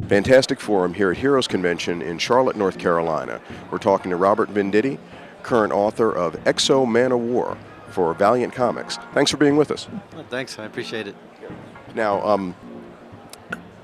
Fantastic Forum here at Heroes Convention in Charlotte, North Carolina. We're talking to Robert Venditti, current author of X-O Manowar for Valiant Comics. Thanks for being with us. Well, thanks, I appreciate it. Now,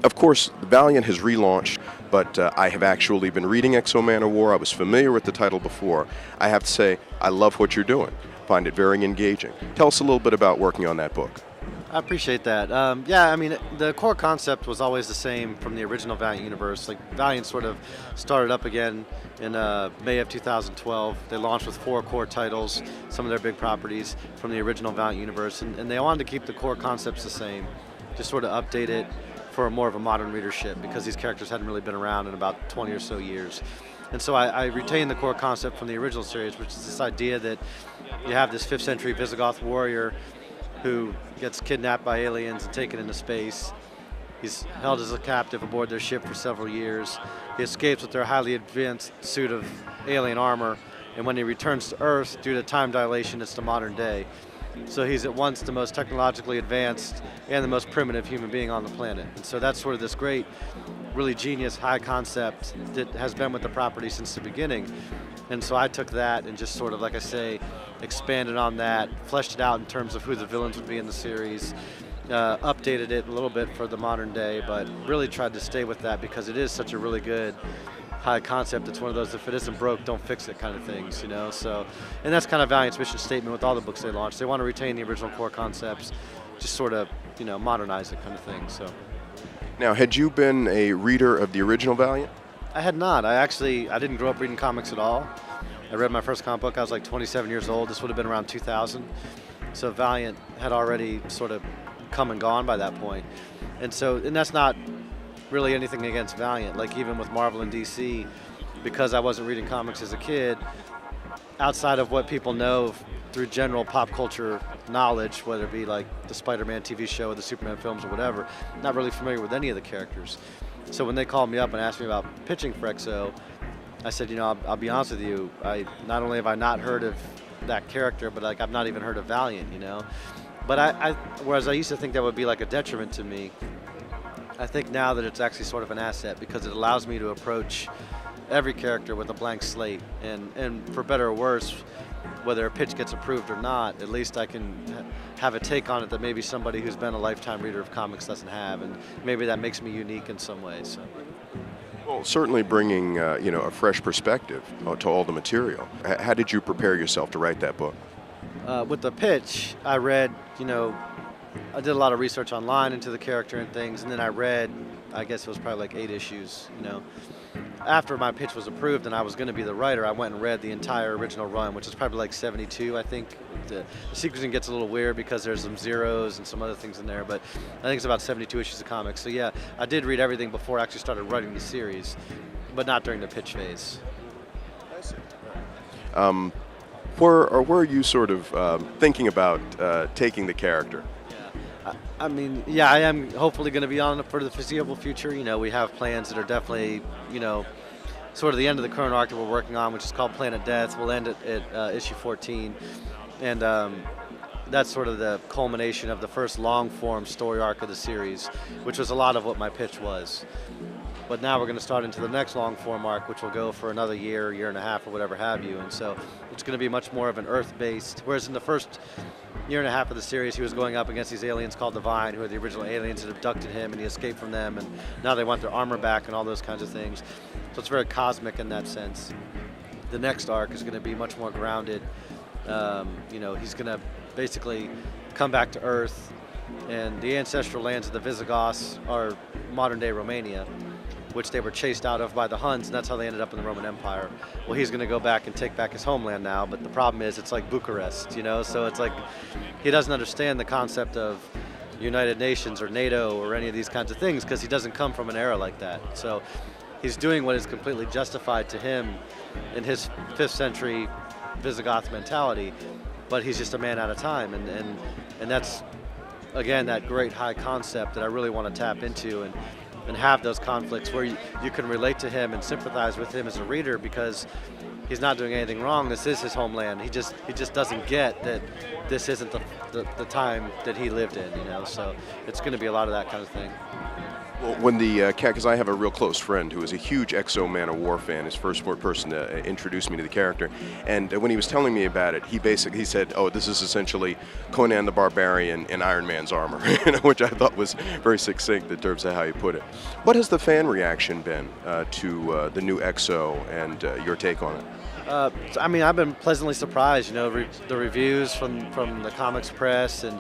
of course, Valiant has relaunched, but I have actually been reading X-O Manowar. I was familiar with the title before. I have to say, I love what you're doing. Find it very engaging. Tell us a little bit about working on that book. I appreciate that. Yeah, I mean, the core concept was always the same from the original Valiant universe. Like, Valiant sort of started up again in May of 2012. They launched with 4 core titles, some of their big properties from the original Valiant universe, and they wanted to keep the core concepts the same, just sort of update it for more of a modern readership because these characters hadn't really been around in about 20 or so years. And so I retained the core concept from the original series, which is this idea that you have this 5th century Visigoth warrior who gets kidnapped by aliens and taken into space. He's held as a captive aboard their ship for several years. He escapes with their highly advanced suit of alien armor, and when he returns to Earth, due to time dilation, it's the modern day. So he's at once the most technologically advanced and the most primitive human being on the planet. And so that's sort of this great, really genius, high concept that has been with the property since the beginning. And so I took that and just sort of, like I say, expanded on that, fleshed it out in terms of who the villains would be in the series, updated it a little bit for the modern day, but really tried to stay with that because it is such a really good high concept. It's one of those, if it isn't broke, don't fix it kind of things, you know. So, and that's kind of Valiant's mission statement with all the books they launch. They want to retain the original core concepts, just sort of, you know, modernize it kind of thing. So. Now, had you been a reader of the original Valiant? I had not. I didn't grow up reading comics at all. I read my first comic book, I was like 27 years old. This would have been around 2000. So Valiant had already sort of come and gone by that point. And that's not really anything against Valiant. Like, even with Marvel and DC, because I wasn't reading comics as a kid, outside of what people know through general pop culture knowledge, whether it be like the Spider-Man TV show or the Superman films or whatever, not really familiar with any of the characters. So when they called me up and asked me about pitching for X-O, I said, you know, I'll be honest with you, not only have I not heard of that character, but like I've not even heard of Valiant, you know. But whereas I used to think that would be like a detriment to me, I think now that it's actually sort of an asset because it allows me to approach every character with a blank slate, and for better or worse, whether a pitch gets approved or not, at least I can have a take on it that maybe somebody who's been a lifetime reader of comics doesn't have, and maybe that makes me unique in some ways. So. Well, certainly bringing you know, a fresh perspective to all the material. How did you prepare yourself to write that book? With the pitch, I read, you know, I did a lot of research online into the character and things, and then I read, I guess it was probably like 8 issues, you know. After my pitch was approved and I was going to be the writer, I went and read the entire original run, which is probably like 72, I think. The sequencing gets a little weird because there's some zeros and some other things in there, but I think it's about 72 issues of comics. So yeah, I did read everything before I actually started writing the series, but not during the pitch phase. I see. Where are you sort of thinking about taking the character? I mean, yeah, I am hopefully going to be on it for the foreseeable future. You know, we have plans that are definitely, you know, sort of the end of the current arc that we're working on, which is called Planet Death. We'll end it at issue 14. And that's sort of the culmination of the first long-form story arc of the series, which was a lot of what my pitch was. But now we're going to start into the next long-form arc, which will go for another year, year and a half, or whatever have you. And so it's going to be much more of an Earth-based, whereas in the first year and a half of the series, he was going up against these aliens called Divine, who are the original aliens that abducted him, and he escaped from them, and now they want their armor back and all those kinds of things. So it's very cosmic in that sense. The next arc is going to be much more grounded. You know, he's going to basically come back to Earth, and the ancestral lands of the Visigoths are modern-day Romania, which they were chased out of by the Huns, and that's how they ended up in the Roman Empire. Well, he's going to go back and take back his homeland now, but the problem is it's like Bucharest, you know, so it's like he doesn't understand the concept of United Nations or NATO or any of these kinds of things because he doesn't come from an era like that. So he's doing what is completely justified to him in his 5th century Visigoth mentality, but he's just a man out of time, and that's, again, that great high concept that I really want to tap into and have those conflicts where you can relate to him and sympathize with him as a reader because he's not doing anything wrong. This is his homeland. He just doesn't get that this isn't the time that he lived in, you know. So it's going to be a lot of that kind of thing. Well, when the cat, because I have a real close friend who is a huge XO Manowar fan, his first person to introduce me to the character, and when he was telling me about it, he said, "Oh, this is essentially Conan the Barbarian in Iron Man's armor," which I thought was very succinct in terms of how he put it. What has the fan reaction been to the new XO and your take on it? I mean, I've been pleasantly surprised. You know, the reviews from the comics press and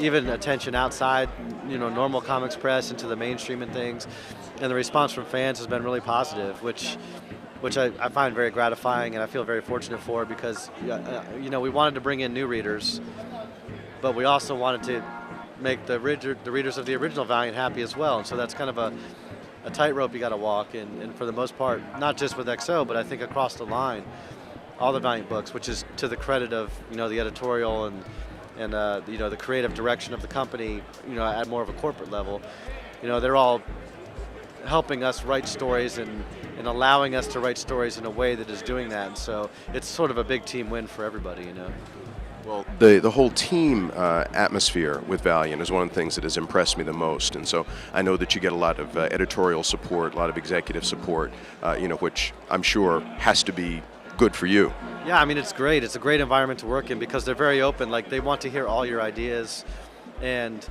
even attention outside, you know, normal comics press into the mainstream and things, and the response from fans has been really positive, which I find very gratifying, and I feel very fortunate for, because you know, we wanted to bring in new readers, but we also wanted to make the readers of the original Valiant happy as well, and so that's kind of a tightrope you got to walk, and for the most part, not just with XO, but I think across the line, all the Valiant books, which is to the credit of, you know, the editorial and you know, the creative direction of the company, you know, at more of a corporate level. You know, they're all helping us write stories and allowing us to write stories in a way that is doing that, and so it's sort of a big team win for everybody, you know. Well, the whole team atmosphere with Valiant is one of the things that has impressed me the most, and so I know that you get a lot of editorial support, a lot of executive support, you know, which I'm sure has to be good for you. Yeah, I mean, it's great. It's a great environment to work in because they're very open. Like, they want to hear all your ideas, and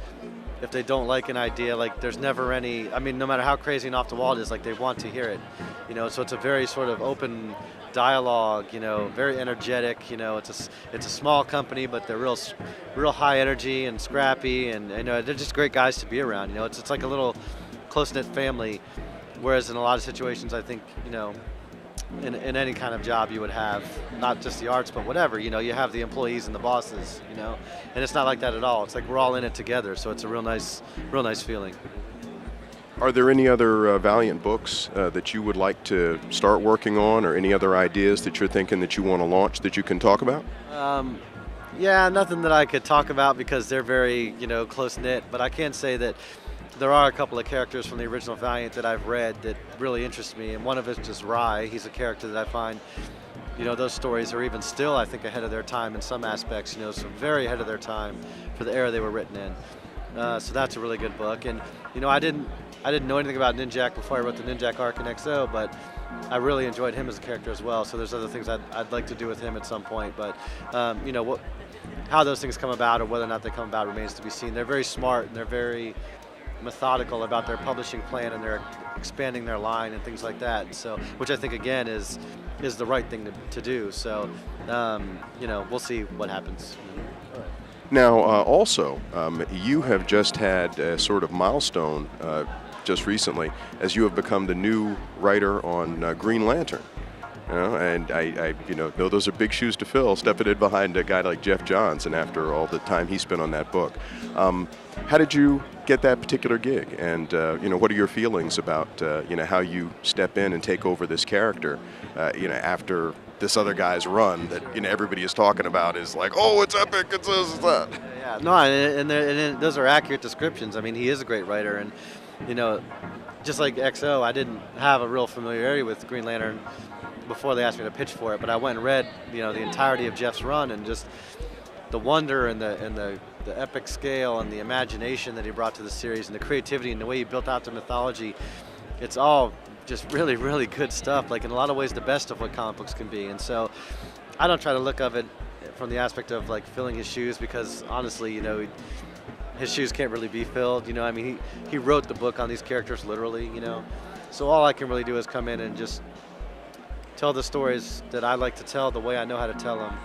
if they don't like an idea, like, there's never any, I mean, no matter how crazy and off the wall it is, like, they want to hear it, you know, so it's a very sort of open dialogue, you know, very energetic, you know, it's a small company, but they're real high energy and scrappy, and you know, they're just great guys to be around, you know, it's like a little close-knit family, whereas in a lot of situations, I think, you know, in any kind of job you would have, not just the arts, but whatever, you know, you have the employees and the bosses, you know, and it's not like that at all. It's like we're all in it together, so it's a real nice feeling. Are there any other Valiant books that you would like to start working on, or any other ideas that you're thinking that you want to launch that you can talk about? Yeah, nothing that I could talk about because they're very, you know, close-knit, but I can say that there are a couple of characters from the original Valiant that I've read that really interest me, and one of it's just Rye. He's a character that I find, you know, those stories are even still, I think, ahead of their time in some aspects, you know, so very ahead of their time for the era they were written in. So that's a really good book, and, you know, I didn't know anything about Ninjak before I wrote the Ninjak arc in XO, but I really enjoyed him as a character as well, so there's other things I'd like to do with him at some point, but, you know, how those things come about or whether or not they come about remains to be seen. They're very smart, and they're very methodical about their publishing plan, and they're expanding their line and things like that, and so, which I think, again, is the right thing to do, so, you know, we'll see what happens. Now, also, you have just had a sort of milestone just recently, as you have become the new writer on Green Lantern. You know, and I you know those are big shoes to fill, stepping in behind a guy like Jeff Johns, and after all the time he spent on that book. How did you get that particular gig? And you know, what are your feelings about you know, how you step in and take over this character, you know, after this other guy's run that, you know, everybody is talking about is like, oh, it's epic, it's this, it's that. Yeah, no, and those are accurate descriptions. I mean, he is a great writer, and, you know, just like XO, I didn't have a real familiarity with Green Lantern before they asked me to pitch for it, but I went and read, you know, the entirety of Jeff's run, and just the wonder and the epic scale and the imagination that he brought to the series, and the creativity and the way he built out the mythology. It's all just really, really good stuff, like in a lot of ways the best of what comic books can be. And so I don't try to look of it from the aspect of like filling his shoes, because honestly, you know, his shoes can't really be filled, you know. I mean, he wrote the book on these characters literally, you know, so all I can really do is come in and just tell the stories that I like to tell the way I know how to tell them,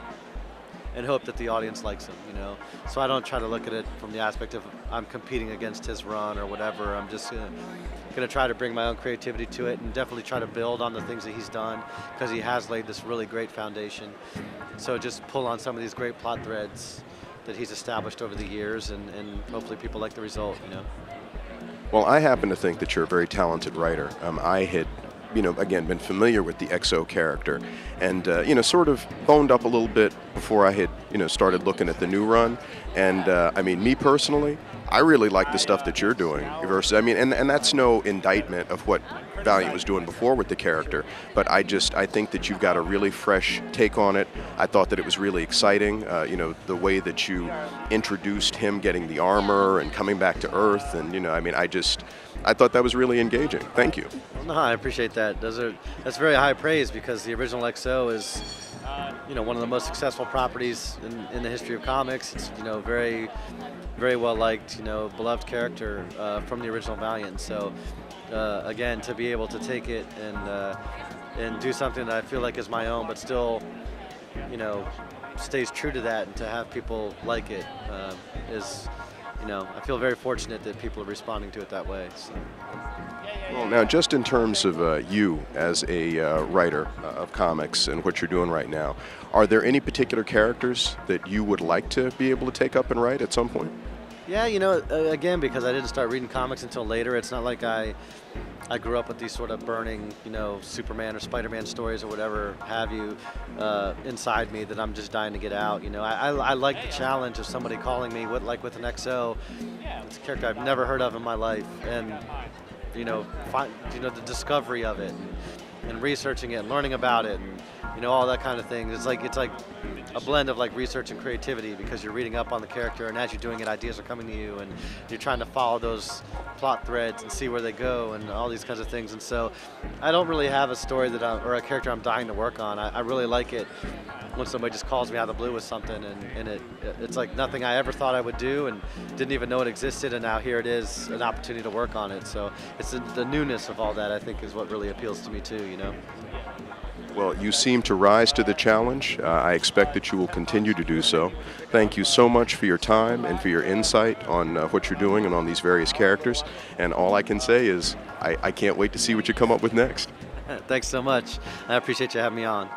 and hope that the audience likes them, you know. So I don't try to look at it from the aspect of I'm competing against his run or whatever. I'm just gonna try to bring my own creativity to it, and definitely try to build on the things that he's done, because he has laid this really great foundation. So just pull on some of these great plot threads that he's established over the years, and hopefully people like the result, you know. Well, I happen to think that you're a very talented writer. I had, you know, again, been familiar with the XO character, and you know, sort of boned up a little bit before I had, you know, started looking at the new run. And I mean, me personally, I really like the stuff that you're doing. Versus, I mean, and that's no indictment of what Valiant was doing before with the character, but I think that you've got a really fresh take on it. I thought that it was really exciting. You know, the way that you introduced him getting the armor and coming back to Earth, and you know, I mean, I thought that was really engaging. Thank you. Well, no, I appreciate that. That's very high praise because the original XO is, one of the most successful properties in the history of comics. It's, very, very well liked, beloved character from the original Valiant. So, again, to be able to take it and do something that I feel like is my own, but still, stays true to that, and to have people like it is, I feel very fortunate that people are responding to it that way. So. Well, now, just in terms of you as a writer of comics and what you're doing right now, are there any particular characters that you would like to be able to take up and write at some point? Yeah, again, because I didn't start reading comics until later, it's not like I grew up with these sort of burning, Superman or Spider-Man stories or whatever have you inside me that I'm just dying to get out. I like the challenge of somebody calling me with an XO. It's a character I've never heard of in my life, and the discovery of it, and researching it, and learning about it, and all that kind of thing. It's like a blend of like research and creativity, because you're reading up on the character, and as you're doing it, ideas are coming to you, and you're trying to follow those plot threads and see where they go, and all these kinds of things. And so, I don't really have a story or a character I'm dying to work on. I really like it when somebody just calls me out of the blue with something, and it's like nothing I ever thought I would do, and didn't even know it existed, and now here it is, an opportunity to work on it. So it's the newness of all that, I think, is what really appeals to me too. Well, you seem to rise to the challenge. I expect that you will continue to do so. Thank you so much for your time and for your insight on what you're doing and on these various characters. And all I can say is I can't wait to see what you come up with next. Thanks so much. I appreciate you having me on.